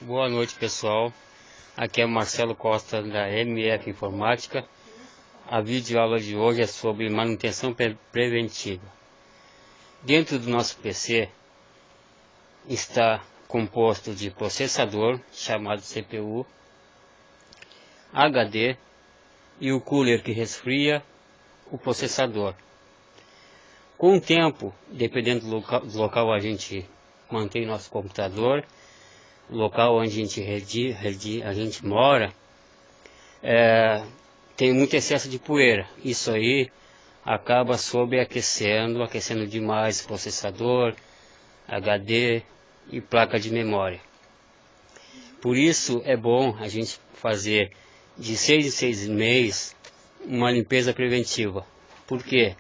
Boa noite, pessoal. Aqui é Marcelo Costa da MF Informática. A videoaula de hoje é sobre manutenção preventiva. Dentro do nosso PC está composto de processador, chamado CPU, HD e o cooler que resfria o processador. Com o tempo, dependendo do local a gente mantém nosso computador, local onde a gente mora, tem muito excesso de poeira. Isso aí acaba aquecendo demais o processador, HD e placa de memória. Por isso é bom a gente fazer de 6 em 6 meses uma limpeza preventiva. Por quê?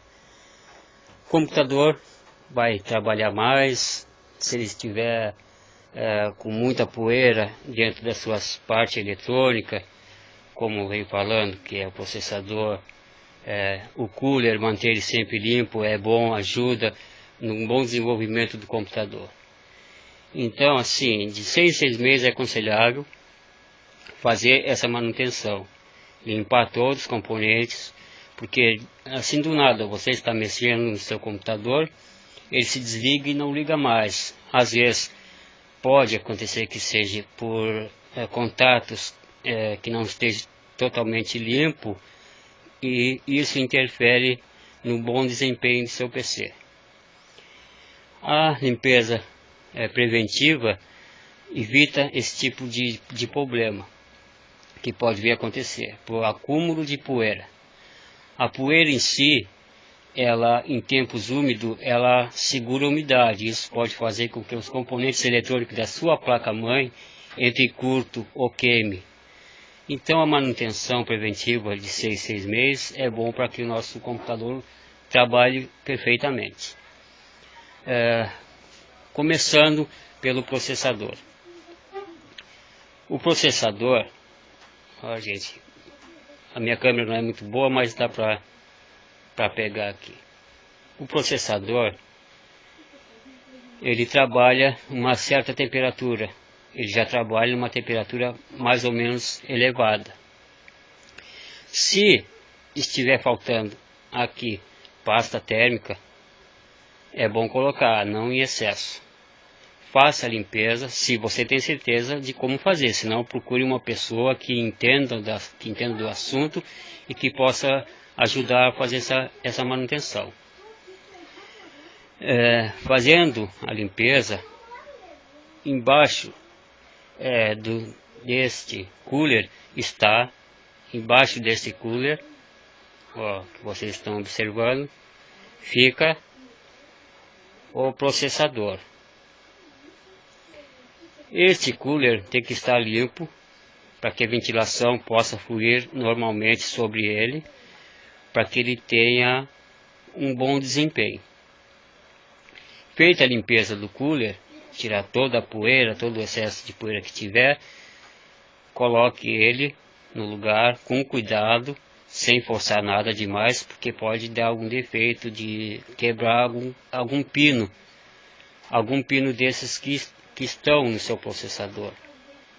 O computador vai trabalhar mais, se ele estiver com muita poeira dentro das suas partes eletrônicas, como veio falando, que é o processador, o cooler, manter ele sempre limpo é bom, ajuda no bom desenvolvimento do computador. Então, assim, de 6 em 6 meses é aconselhável fazer essa manutenção, limpar todos os componentes, porque assim do nada você está mexendo no seu computador, ele se desliga e não liga mais. Às vezes pode acontecer que seja por contatos que não esteja totalmente limpo, e isso interfere no bom desempenho do seu PC. A limpeza preventiva evita esse tipo de problema que pode vir a acontecer por acúmulo de poeira. A poeira em si, ela em tempos úmidos, ela segura a umidade. Isso pode fazer com que os componentes eletrônicos da sua placa-mãe entrem curto ou queime. Então a manutenção preventiva de 6 em 6 meses é bom para que o nosso computador trabalhe perfeitamente. Começando pelo processador. O processador, gente, a minha câmera não é muito boa, mas dá para pegar aqui. O processador, ele trabalha uma certa temperatura. Ele já trabalha uma temperatura mais ou menos elevada. Se estiver faltando aqui pasta térmica, é bom colocar, não em excesso. Faça a limpeza se você tem certeza de como fazer, senão procure uma pessoa que entenda do assunto e que possa ajudar a fazer essa manutenção. Fazendo a limpeza, embaixo deste cooler embaixo deste cooler, que vocês estão observando, fica o processador. Este cooler tem que estar limpo para que a ventilação possa fluir normalmente sobre ele, para que ele tenha um bom desempenho. Feita a limpeza do cooler, tirar toda a poeira, todo o excesso de poeira que tiver, coloque ele no lugar com cuidado, sem forçar nada demais, porque pode dar algum defeito de quebrar algum pino desses que estão no seu processador,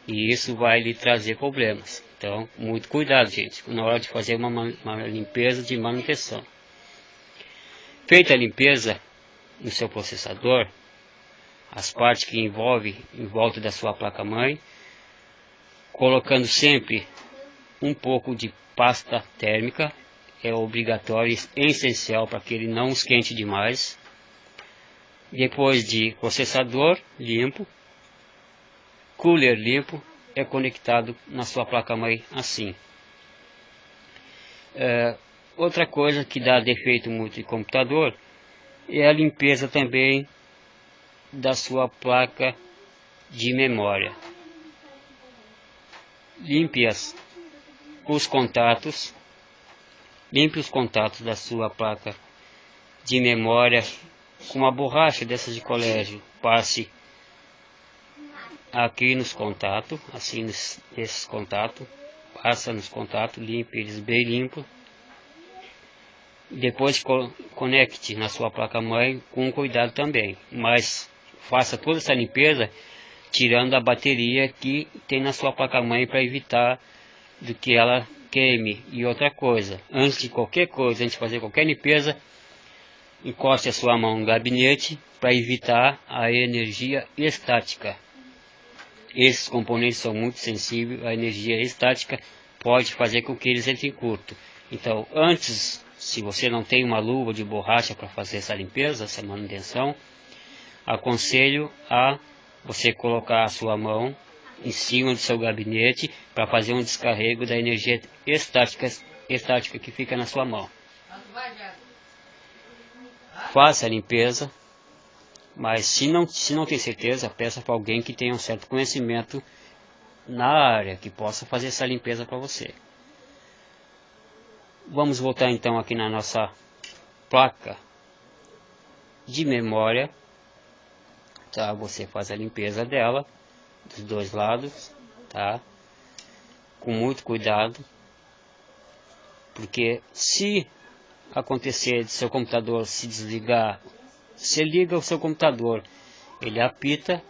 e isso vai lhe trazer problemas. Então, muito cuidado, gente, na hora de fazer uma limpeza de manutenção. Feita a limpeza no seu processador, as partes que envolvem em volta da sua placa-mãe, colocando sempre um pouco de pasta térmica, é obrigatório e essencial para que ele não esquente demais. Depois de processador limpo, cooler limpo, é conectado na sua placa-mãe assim. Outra coisa que dá defeito muito em computador é a limpeza também da sua placa de memória. Limpe os contatos da sua placa de memória com uma borracha dessas de colégio. Passe aqui nos contatos, assim nesses contatos, passa nos contatos, limpe eles bem limpos. Depois conecte na sua placa-mãe com cuidado também, mas faça toda essa limpeza tirando a bateria que tem na sua placa-mãe para evitar do que ela queime. E outra coisa, antes de qualquer coisa, antes de fazer qualquer limpeza, encoste a sua mão no gabinete para evitar a energia estática. Esses componentes são muito sensíveis, a energia estática pode fazer com que eles entrem em curto. Então, antes, se você não tem uma luva de borracha para fazer essa limpeza, essa manutenção, aconselho a você colocar a sua mão em cima do seu gabinete para fazer um descarrego da energia estática que fica na sua mão. Faça a limpeza, mas se não tem certeza, peça para alguém que tenha um certo conhecimento na área, que possa fazer essa limpeza para você. Vamos voltar então aqui na nossa placa de memória. Tá? Você faz a limpeza dela, dos dois lados, tá? Com muito cuidado, porque se acontecer de seu computador se desligar, você liga o seu computador, ele apita,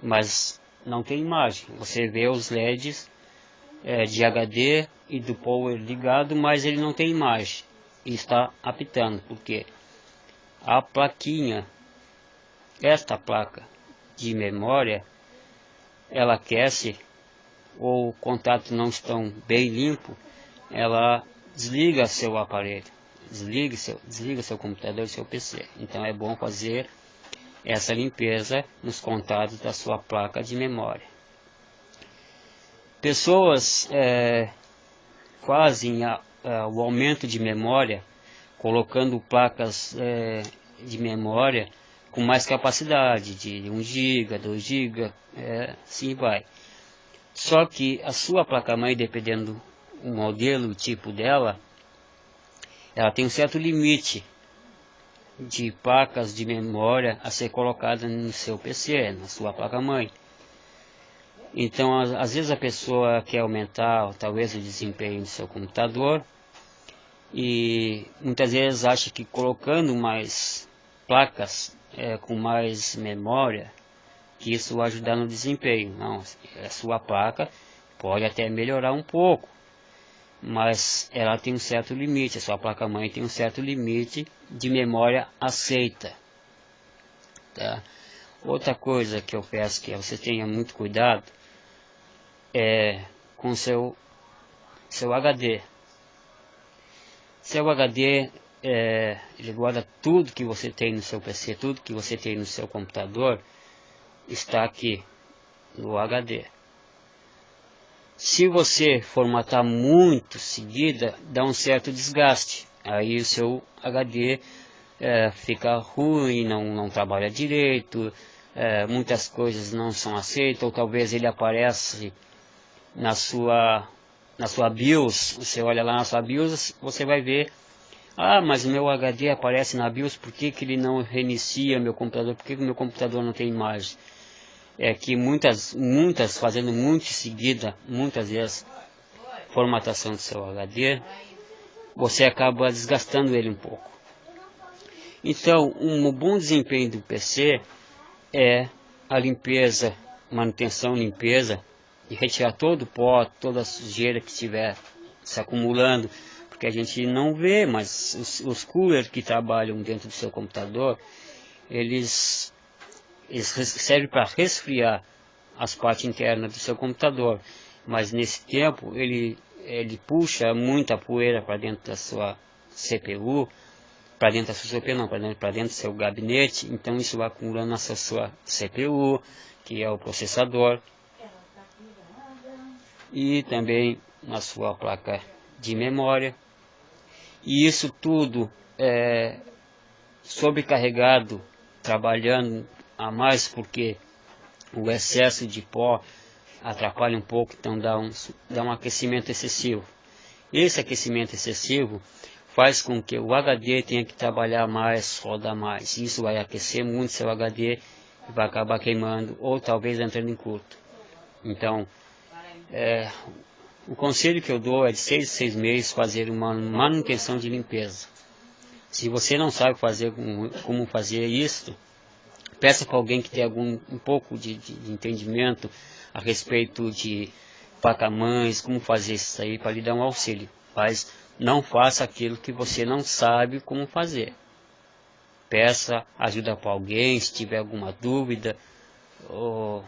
mas não tem imagem. Você vê os LEDs de HD e do power ligado, mas ele não tem imagem e está apitando, porque a plaquinha, esta placa de memória, ela aquece, ou o contato não estão bem limpo, ela desliga seu aparelho, desliga seu computador, seu PC. Então é bom fazer essa limpeza nos contatos da sua placa de memória. Pessoas fazem o aumento de memória colocando placas de memória com mais capacidade, de 1 GB, 2 GB, assim vai. Só que a sua placa-mãe, dependendo do modelo, o tipo dela, ela tem um certo limite de placas de memória a ser colocada no seu PC, na sua placa-mãe. Então, às vezes a pessoa quer aumentar talvez o desempenho do seu computador e muitas vezes acha que colocando mais placas com mais memória, que isso vai ajudar no desempenho. Não, a sua placa pode até melhorar um pouco, mas ela tem um certo limite, a sua placa-mãe tem um certo limite de memória aceita. Tá? Outra coisa que eu peço que você tenha muito cuidado é com seu HD. Seu HD, ele guarda tudo que você tem no seu PC, tudo que você tem no seu computador, está aqui no HD. Se você formatar muito seguida, dá um certo desgaste. Aí o seu HD fica ruim, não trabalha direito, muitas coisas não são aceitas, ou talvez ele aparece na sua BIOS. Você olha lá na sua BIOS, você vai ver: ah, mas o meu HD aparece na BIOS, por que ele não reinicia meu computador? Por que o meu computador não tem imagem? É que muitas fazendo muito em seguida, muitas vezes, formatação do seu HD, você acaba desgastando ele um pouco. Então, um bom desempenho do PC é a limpeza, manutenção, limpeza, e retirar todo o pó, toda a sujeira que estiver se acumulando, porque a gente não vê, mas os coolers que trabalham dentro do seu computador, eles servem para resfriar as partes internas do seu computador, mas nesse tempo ele puxa muita poeira para dentro da sua CPU, para dentro da sua CPU não, para dentro do seu gabinete. Então isso vai acumulando na sua CPU, que é o processador, e também na sua placa de memória, e isso tudo sobrecarregado, trabalhando a mais, porque o excesso de pó atrapalha um pouco, então dá um aquecimento excessivo. Esse aquecimento excessivo faz com que o HD tenha que trabalhar mais, rodar mais. Isso vai aquecer muito seu HD e vai acabar queimando, ou talvez entrando em curto. Então, o conselho que eu dou é de 6 em 6 meses fazer uma manutenção de limpeza. Se você não sabe como fazer isso, Peça para alguém que tenha um pouco de entendimento a respeito de placa-mães, como fazer isso aí, para lhe dar um auxílio. Mas não faça aquilo que você não sabe como fazer. Peça ajuda para alguém, se tiver alguma dúvida, ou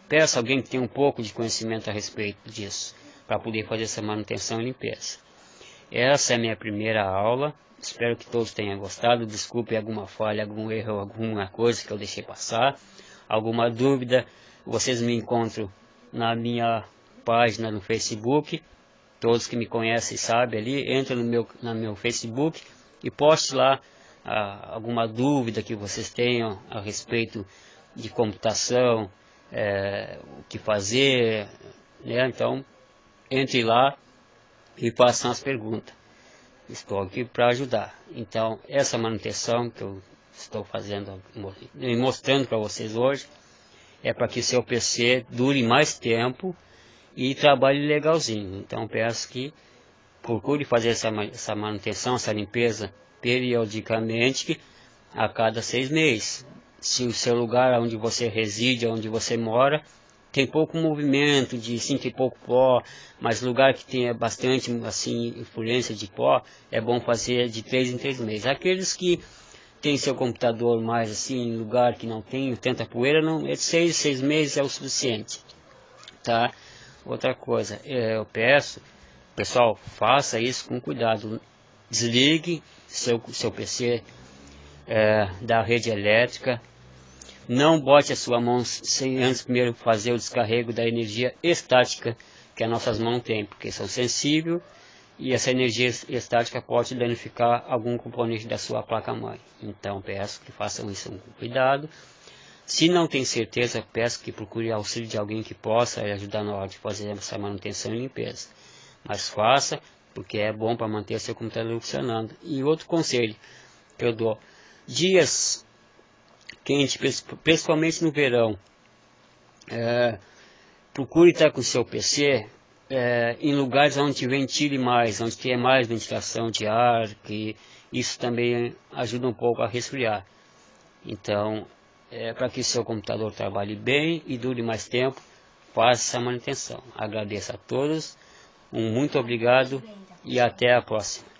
peça alguém que tenha um pouco de conhecimento a respeito disso, para poder fazer essa manutenção e limpeza. Essa é a minha primeira aula, espero que todos tenham gostado. Desculpe alguma falha, algum erro, alguma coisa que eu deixei passar. Alguma dúvida, vocês me encontram na minha página no Facebook. Todos que me conhecem sabem ali, entra no meu Facebook e poste lá alguma dúvida que vocês tenham a respeito de computação, o que fazer, né? Então, entre lá e façam as perguntas. Estou aqui para ajudar. Então, essa manutenção que eu estou fazendo, mostrando para vocês hoje, é para que seu PC dure mais tempo e trabalhe legalzinho. Então, peço que procure fazer essa manutenção, essa limpeza periodicamente, a cada 6 meses. Se o seu lugar onde você reside, onde você mora, tem pouco movimento, de sentir pouco pó, mas lugar que tenha bastante assim, influência de pó, é bom fazer de 3 em 3 meses. Aqueles que tem seu computador mais assim, em lugar que não tem tanta poeira, não, 6 meses é o suficiente, tá? Outra coisa, eu peço, pessoal, faça isso com cuidado. Desligue seu PC da rede elétrica. Não bote a sua mão sem antes primeiro fazer o descarrego da energia estática que as nossas mãos têm, porque são sensíveis e essa energia estática pode danificar algum componente da sua placa-mãe. Então peço que façam isso com cuidado. Se não tem certeza, peço que procure auxílio de alguém que possa ajudar na hora de fazer essa manutenção e limpeza. Mas faça, porque é bom para manter seu computador funcionando. E outro conselho que eu dou: dias quentes, principalmente no verão, procure estar com o seu PC em lugares onde ventile mais, onde tenha mais ventilação de ar, que isso também ajuda um pouco a resfriar. Então, para que seu computador trabalhe bem e dure mais tempo, faça essa manutenção. Agradeço a todos, muito obrigado e até a próxima.